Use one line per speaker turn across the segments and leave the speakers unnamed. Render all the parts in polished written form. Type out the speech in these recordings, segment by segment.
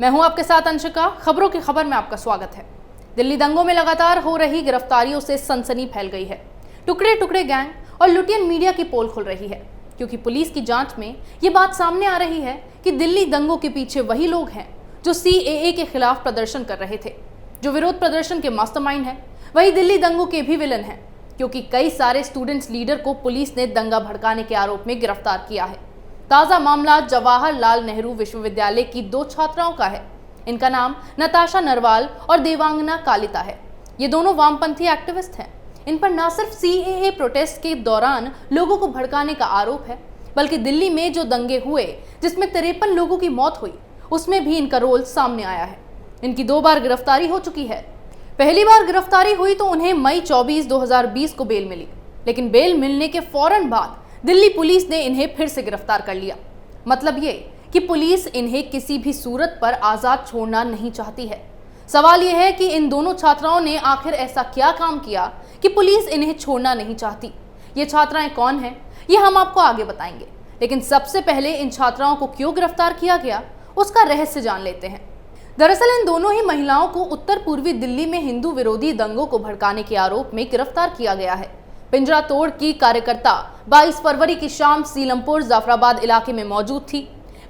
मैं हूं आपके साथ अंशिका। खबरों की खबर में आपका स्वागत है। दिल्ली दंगों में लगातार हो रही गिरफ्तारियों से सनसनी फैल गई है। टुकड़े टुकड़े गैंग और लुटियन मीडिया की पोल खुल रही है, क्योंकि पुलिस की जांच में ये बात सामने आ रही है कि दिल्ली दंगों के पीछे वही लोग हैं जो CAA के खिलाफ प्रदर्शन कर रहे थे। जो विरोध प्रदर्शन के मास्टरमाइंड है वही दिल्ली दंगों के भी विलन है, क्योंकि कई सारे स्टूडेंट्स लीडर को पुलिस ने दंगा भड़काने के आरोप में गिरफ्तार किया है। ताजा मामला जवाहरलाल नेहरू विश्वविद्यालय की 2 छात्राओं का है। इनका नाम नताशा नरवाल और देवांगना कालिता है। ये दोनों वामपंथी एक्टिविस्ट हैं। इन पर न सिर्फ CAA प्रोटेस्ट के दौरान लोगों को भड़काने का आरोप है, बल्कि दिल्ली में जो दंगे हुए जिसमें 53 लोगों की मौत हुई, उसमें भी इनका रोल सामने आया है। इनकी 2 बार गिरफ्तारी हो चुकी है। पहली बार गिरफ्तारी हुई तो उन्हें मई 24, 2020 को बेल मिली, लेकिन बेल मिलने के फौरन बाद दिल्ली पुलिस ने इन्हें फिर से गिरफ्तार कर लिया। मतलब ये कि पुलिस इन्हें किसी भी सूरत पर आजाद छोड़ना नहीं चाहती है। सवाल यह है कि इन दोनों छात्राओं ने आखिर ऐसा क्या काम किया कि पुलिस इन्हें छोड़ना नहीं चाहती। ये छात्राएं कौन हैं, ये हम आपको आगे बताएंगे, लेकिन सबसे पहले इन छात्राओं को क्यों गिरफ्तार किया गया उसका रहस्य जान लेते हैं। दरअसल इन दोनों ही महिलाओं को उत्तर पूर्वी दिल्ली में हिंदू विरोधी दंगों को भड़काने के आरोप में गिरफ्तार किया गया है। पिंजरा तोड़ की कार्यकर्ता 22 फरवरी की शाम सीलमपुर जाफराबाद इलाके में मौजूद थी।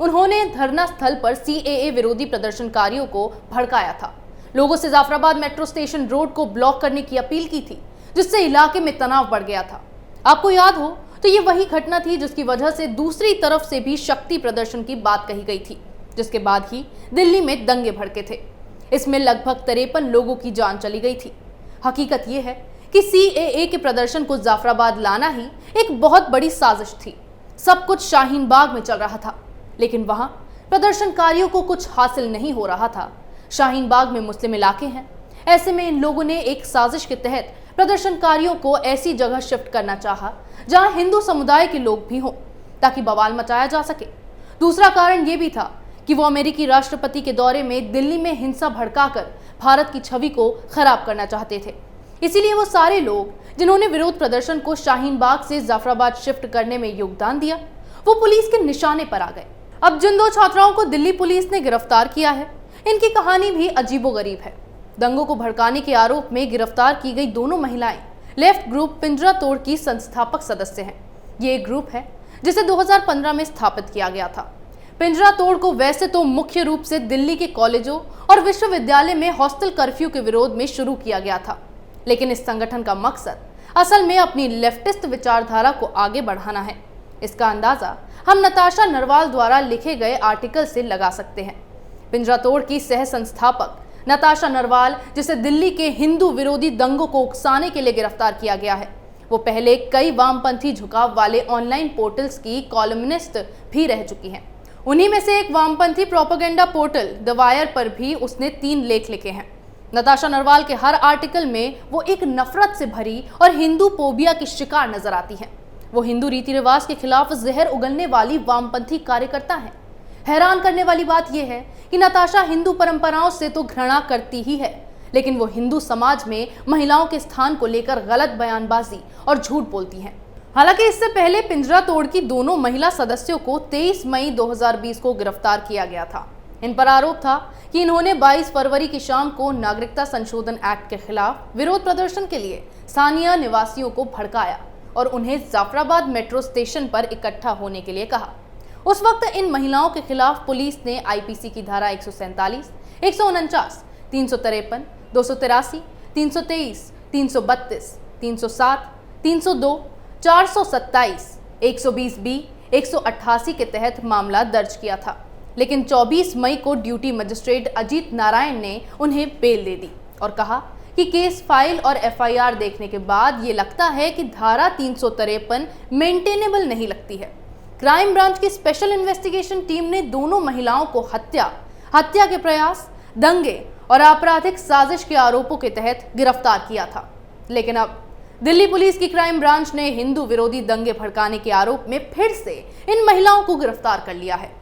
उन्होंने धरना स्थल पर CAA विरोधी प्रदर्शनकारियों को भड़काया था। लोगों से जाफराबाद मेट्रो स्टेशन रोड को ब्लॉक करने की अपील की थी, जिससे इलाके में तनाव बढ़ गया था। आपको याद हो तो ये वही घटना थी जिसकी वजह से दूसरी तरफ से भी शक्ति प्रदर्शन की बात कही गई थी, जिसके बाद ही दिल्ली में दंगे भड़के थे। इसमें लगभग 53 लोगों की जान चली गई थी। हकीकत यह है कि CAA के प्रदर्शन को जाफराबाद लाना ही एक बहुत बड़ी साजिश थी। सब कुछ शाहीन बाग में चल रहा था, लेकिन वहां प्रदर्शनकारियों को कुछ हासिल नहीं हो रहा था। शाहीन बाग में मुस्लिम इलाके हैं। ऐसे में इन लोगों ने एक साजिश के तहत प्रदर्शनकारियों को ऐसी जगह शिफ्ट करना चाहा जहां हिंदू समुदाय के लोग भी हों, ताकि बवाल मचाया जा सके। दूसरा कारण यह भी था कि वो अमेरिकी राष्ट्रपति के दौरे में दिल्ली में हिंसा भड़काकर भारत की छवि को खराब करना चाहते थे। इसीलिए वो सारे लोग जिन्होंने विरोध प्रदर्शन को शाहीन बाग से जाफराबाद शिफ्ट करने में योगदान दिया, वो पुलिस के निशाने पर आ गए। अब जिन 2 छात्राओं को दिल्ली पुलिस ने गिरफ्तार किया है, इनकी कहानी भी अजीबोगरीब है। दंगों को भड़काने के आरोप में गिरफ्तार की गई दोनों महिलाएं लेफ्ट ग्रुप पिंजरा तोड़ की संस्थापक सदस्य हैं। ये एक ग्रुप है जिसे 2015 में स्थापित किया गया था। पिंजरा तोड़ को वैसे तो मुख्य रूप से दिल्ली के कॉलेजों और विश्वविद्यालय में हॉस्टल कर्फ्यू के विरोध में शुरू किया गया था, लेकिन इस संगठन का मकसद असल में अपनी लेफ्टिस्ट विचारधारा को आगे बढ़ाना है। इसका अंदाजा हम नताशा नरवाल द्वारा लिखे गए आर्टिकल से लगा सकते हैं। पिंजरा तोड़ की सह संस्थापक नताशा नरवाल, जिसे दिल्ली के हिंदू विरोधी दंगों को उकसाने के लिए गिरफ्तार किया गया है, वो पहले कई वामपंथी झुकाव वाले ऑनलाइन पोर्टल्स की कॉलमनिस्ट भी रह चुकी हैं। उन्हीं में से एक वामपंथी प्रोपेगेंडा पोर्टल द वायर पर भी उसने 3 लेख लिखे हैं। नताशा नरवाल के हर आर्टिकल में वो एक नफरत से भरी और हिंदू फोबिया की शिकार नजर आती है। वो हिंदू रीति रिवाज के खिलाफ जहर उगलने वाली वामपंथी कार्यकर्ता है। हैरान करने वाली बात यह है कि नताशा हिंदू परंपराओं से तो घृणा करती ही है, लेकिन वो हिंदू समाज में महिलाओं के स्थान को लेकर गलत बयानबाजी और झूठ बोलती हैं। हालांकि इससे पहले पिंजरा तोड़ की दोनों महिला सदस्यों को 23 मई 2020 को गिरफ्तार किया गया था। इन पर आरोप था कि इन्होंने 22 फरवरी की शाम को नागरिकता संशोधन एक्ट के खिलाफ विरोध प्रदर्शन के लिए स्थानीय निवासियों को भड़काया और उन्हें जाफराबाद मेट्रो स्टेशन पर इकट्ठा होने के लिए कहा। उस वक्त इन महिलाओं के खिलाफ पुलिस ने IPC की धारा 147, 149, 353, 283, 323, 332, 307, 302, 427, 120B, 188 के तहत मामला दर्ज किया था, लेकिन 24 मई को ड्यूटी मजिस्ट्रेट अजीत नारायण ने उन्हें बेल दे दी और कहा कि केस फाइल और FIR देखने के बाद ये लगता है कि धारा 353 मेंटेनेबल नहीं लगती है। क्राइम ब्रांच की स्पेशल इन्वेस्टिगेशन टीम ने दोनों महिलाओं को हत्या के प्रयास, दंगे और आपराधिक साजिश के आरोपों के तहत गिरफ्तार किया था। लेकिन अब दिल्ली पुलिस की क्राइम ब्रांच ने हिंदू विरोधी दंगे भड़काने के आरोप में फिर से इन महिलाओं को गिरफ्तार कर लिया है।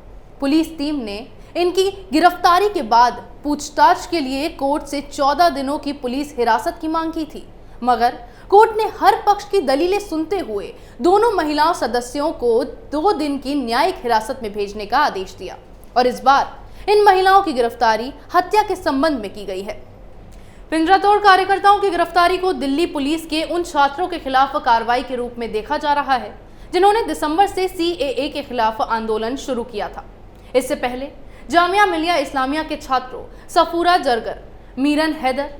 पुलिस टीम ने इनकी गिरफ्तारी के बाद पूछताछ के लिए कोर्ट से 14 दिनों की पुलिस हिरासत की मांग की थी, मगर कोर्ट ने हर पक्ष की दलीलें सुनते हुए दोनों महिला सदस्यों को 2 दिन की न्यायिक हिरासत में भेजने का आदेश दिया और इस बार इन महिलाओं की गिरफ्तारी हत्या के संबंध में की गई है। पिंजरातोड़ कार्यकर्ताओं की गिरफ्तारी को दिल्ली पुलिस के उन छात्रों के खिलाफ कार्रवाई के रूप में देखा जा रहा है जिन्होंने दिसंबर से CAA के खिलाफ आंदोलन शुरू किया था। इससे पहले जामिया मिलिया इस्लामिया के छात्रों सफूरा जरगर, मीरन हैदर,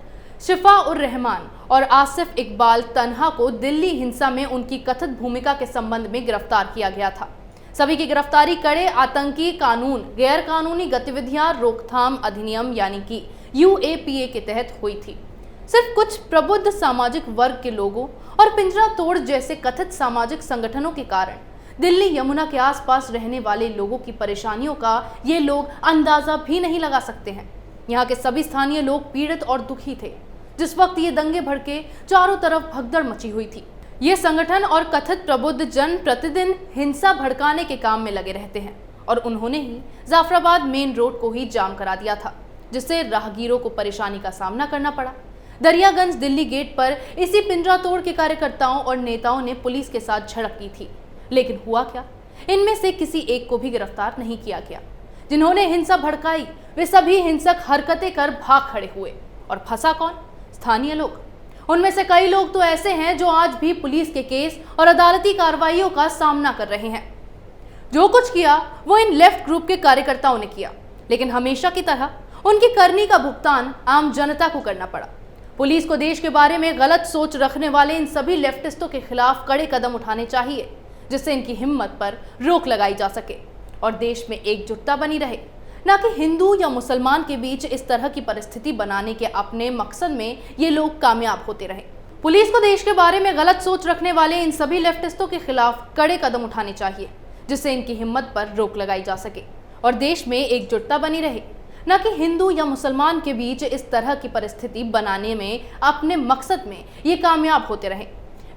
शिफा उर रहमान और आसिफ इकबाल तन्हा को दिल्ली हिंसा में उनकी कथित भूमिका के संबंध में गिरफ्तार किया गया था। सभी की गिरफ्तारी कड़े आतंकी कानून गैर कानूनी गतिविधियां रोकथाम अधिनियम यानी कि UAPA के तहत हुई थी। सिर्फ कुछ प्रबुद्ध सामाजिक वर्ग के लोगों और पिंजरातोड़ जैसे कथित सामाजिक संगठनों के कारण दिल्ली यमुना के आसपास रहने वाले लोगों की परेशानियों का ये लोग अंदाजा भी नहीं लगा सकते हैं। यहाँ के सभी स्थानीय लोग पीड़ित और दुखी थे जिस वक्त ये दंगे भड़के चारों तरफ भगदड़ मची हुई थी। ये संगठन और कथित प्रबुद्ध जन प्रतिदिन हिंसा भड़काने के काम में लगे रहते हैं और उन्होंने ही जाफराबाद मेन रोड को ही जाम करा दिया था, जिससे राहगीरों को परेशानी का सामना करना पड़ा। दरियागंज दिल्ली गेट पर इसी पिंजरातोड़ के कार्यकर्ताओं और नेताओं ने पुलिस के साथ झड़प की थी, लेकिन हुआ क्या? इनमें से किसी एक को भी गिरफ्तार नहीं किया गया। जिन्होंने हिंसा भड़काई वे सभी हिंसक हरकतें कर भाग खड़े हुए और फंसा कौन? स्थानीय लोग। उनमें से कई लोग तो ऐसे हैं जो आज भी पुलिस के केस और अदालती कार्रवाइयों का सामना कर रहे हैं। जो कुछ किया वो इन लेफ्ट ग्रुप के कार्यकर्ताओं ने किया, लेकिन हमेशा की तरह उनकी करनी का भुगतान आम जनता को करना पड़ा। पुलिस को देश के बारे में गलत सोच रखने वाले इन सभी लेफ्टिस्टों के खिलाफ कड़े कदम उठाने चाहिए, जिससे इनकी हिम्मत पर रोक लगाई जा सके और देश में एकजुटता बनी रहे, न कि हिंदू या मुसलमान के बीच इस तरह की परिस्थिति बनाने के अपने मकसद में ये लोग कामयाब होते रहे। पुलिस को देश के बारे में गलत सोच रखने वाले इन सभी लेफ्टिस्टों के खिलाफ कड़े कदम उठाने चाहिए, जिससे इनकी हिम्मत पर रोक लगाई जा सके और देश में एकजुटता बनी रहे, न कि हिंदू या मुसलमान के बीच इस तरह की परिस्थिति बनाने में अपने मकसद में ये कामयाब होते रहे।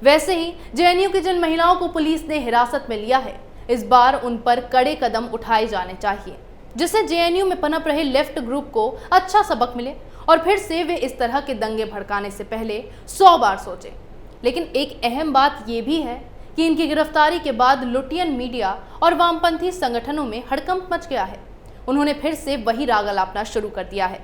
वैसे ही JNU की जिन महिलाओं को पुलिस ने हिरासत में लिया है, इस बार उन पर कड़े कदम उठाए जाने चाहिए, जिससे JNU में पनप रहे लेफ्ट ग्रुप को अच्छा सबक मिले और फिर से वे इस तरह के दंगे भड़काने से पहले 100 बार सोचें। लेकिन एक अहम बात यह भी है कि इनकी गिरफ्तारी के बाद लुटियन मीडिया और वामपंथी संगठनों में हड़कंप मच गया है। उन्होंने फिर से वही राग अलापना शुरू कर दिया है।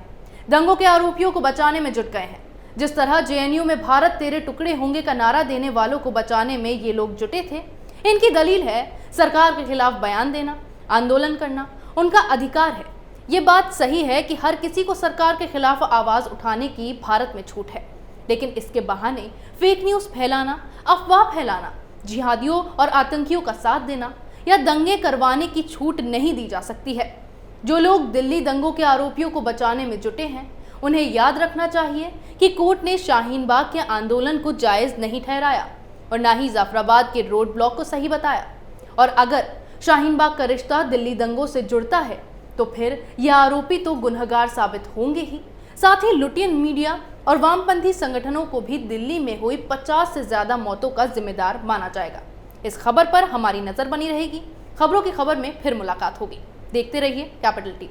दंगों के आरोपियों को बचाने में जुट गए हैं। जिस तरह JNU में भारत तेरे टुकड़े होंगे का नारा देने वालों को बचाने में ये लोग जुटे थे, इनकी दलील है सरकार के खिलाफ बयान देना, आंदोलन करना उनका अधिकार है। ये बात सही है कि हर किसी को सरकार के खिलाफ आवाज उठाने की भारत में छूट है, लेकिन इसके बहाने फेक न्यूज फैलाना, अफवाह फैलाना, जिहादियों और आतंकियों का साथ देना या दंगे करवाने की छूट नहीं दी जा सकती है। जो लोग दिल्ली दंगों के आरोपियों को बचाने में जुटे हैं, उन्हें याद रखना चाहिए कि कोर्ट ने शाहीन बाग के आंदोलन को जायज नहीं ठहराया और ना ही जाफराबाद के रोड ब्लॉक को सही बताया। और अगर शाहीन बाग का रिश्ता दिल्ली दंगों से जुड़ता है तो फिर यह आरोपी तो गुनहगार साबित होंगे ही, साथ ही लुटियन मीडिया और वामपंथी संगठनों को भी दिल्ली में हुई 50 से ज्यादा मौतों का जिम्मेदार माना जाएगा। इस खबर पर हमारी नजर बनी रहेगी। खबरों की खबर में फिर मुलाकात होगी। देखते रहिए कैपिटल TV।